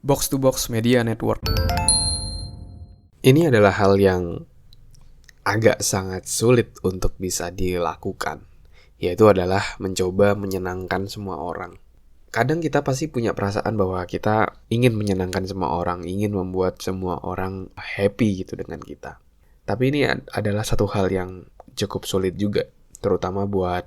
Box to Box Media Network. Ini adalah hal yang agak sangat sulit untuk bisa dilakukan, yaitu adalah mencoba menyenangkan semua orang. Kadang kita pasti punya perasaan bahwa kita ingin menyenangkan semua orang, ingin membuat semua orang happy gitu dengan kita. Tapi ini adalah satu hal yang cukup sulit juga, terutama buat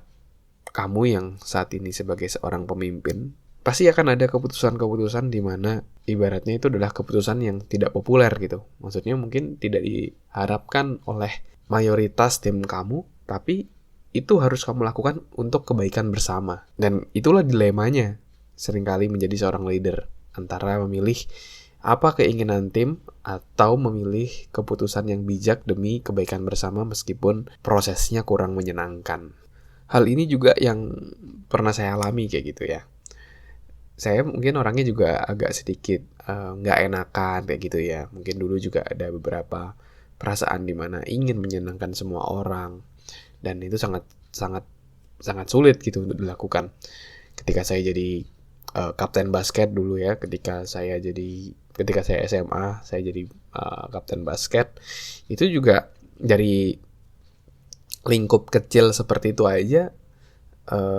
kamu yang saat ini sebagai seorang pemimpin. Pasti akan ada keputusan-keputusan di mana ibaratnya itu adalah keputusan yang tidak populer gitu. Maksudnya mungkin tidak diharapkan oleh mayoritas tim kamu, tapi itu harus kamu lakukan untuk kebaikan bersama. Dan itulah dilemanya seringkali menjadi seorang leader, antara memilih apa keinginan tim atau memilih keputusan yang bijak demi kebaikan bersama meskipun prosesnya kurang menyenangkan. Hal ini juga yang pernah saya alami kayak gitu ya. Saya mungkin orangnya juga agak sedikit nggak enakan kayak gitu ya. Mungkin dulu juga ada beberapa perasaan di mana ingin menyenangkan semua orang, dan itu sangat sulit gitu untuk dilakukan. Ketika saya jadi kapten basket dulu ya, ketika saya SMA saya jadi kapten basket, itu juga dari lingkup kecil seperti itu aja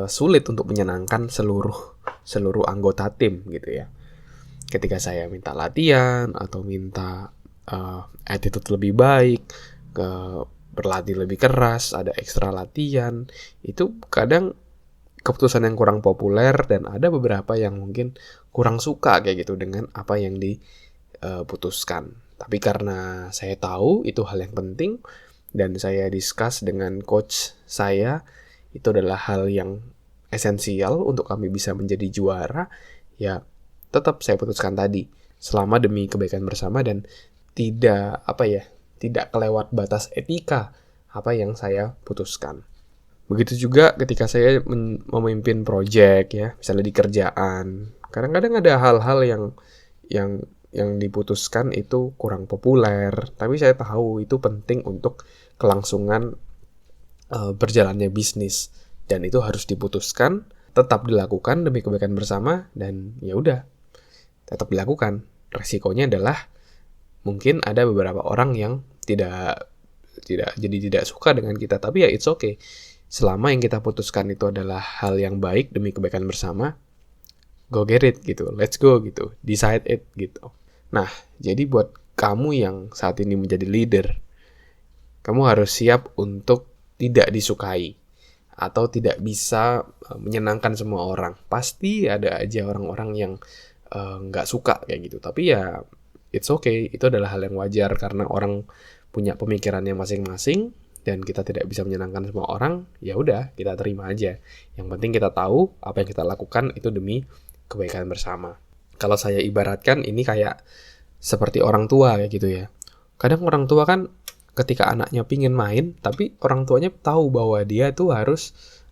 sulit untuk menyenangkan seluruh anggota tim gitu ya. Ketika saya minta latihan atau minta attitude lebih baik, berlatih lebih keras, ada ekstra latihan, itu kadang keputusan yang kurang populer dan ada beberapa yang mungkin kurang suka kayak gitu dengan apa yang diputuskan. Tapi karena saya tahu itu hal yang penting dan saya discuss dengan coach saya, itu adalah hal yang esensial untuk kami bisa menjadi juara, ya tetap saya putuskan tadi, selama demi kebaikan bersama dan tidak kelewat batas etika apa yang saya putuskan. Begitu juga ketika saya memimpin project ya, misalnya di kerjaan, kadang-kadang ada hal-hal yang diputuskan itu kurang populer, tapi saya tahu itu penting untuk kelangsungan berjalannya bisnis, dan itu harus diputuskan, tetap dilakukan demi kebaikan bersama, dan ya udah tetap dilakukan. Resikonya adalah mungkin ada beberapa orang yang tidak suka dengan kita, tapi ya it's okay. Selama yang kita putuskan itu adalah hal yang baik demi kebaikan bersama, go get it gitu, let's go gitu, decide it gitu. Nah, jadi buat kamu yang saat ini menjadi leader, kamu harus siap untuk tidak disukai atau tidak bisa menyenangkan semua orang. Pasti ada aja orang-orang yang nggak suka kayak gitu. Tapi ya it's okay, itu adalah hal yang wajar karena orang punya pemikirannya masing-masing dan kita tidak bisa menyenangkan semua orang. Ya udah, kita terima aja. Yang penting kita tahu apa yang kita lakukan itu demi kebaikan bersama. Kalau saya ibaratkan ini kayak seperti orang tua kayak gitu ya. Kadang orang tua kan ketika anaknya pingin main, tapi orang tuanya tahu bahwa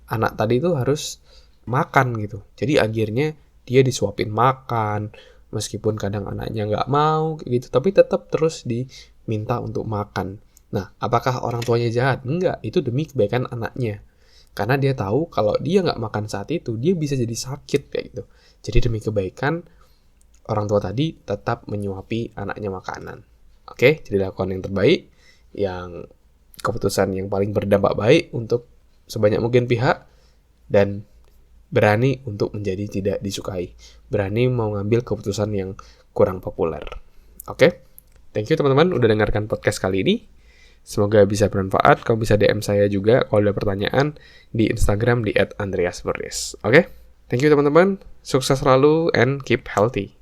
anak tadi itu harus makan gitu. Jadi akhirnya dia disuapin makan, meskipun kadang anaknya nggak mau gitu, tapi tetap terus diminta untuk makan. Nah, apakah orang tuanya jahat? Enggak, itu demi kebaikan anaknya. Karena dia tahu kalau dia nggak makan saat itu, dia bisa jadi sakit kayak gitu. Jadi demi kebaikan, orang tua tadi tetap menyuapi anaknya makanan. Oke, jadi lakukan yang terbaik, yang keputusan yang paling berdampak baik untuk sebanyak mungkin pihak, dan berani untuk menjadi tidak disukai, berani mau ngambil keputusan yang kurang populer. Oke? Thank you teman-teman udah dengarkan podcast kali ini. Semoga bisa bermanfaat. Kamu bisa DM saya juga kalau ada pertanyaan di Instagram di @andreasberries. Oke? Thank you teman-teman. Sukses selalu and keep healthy.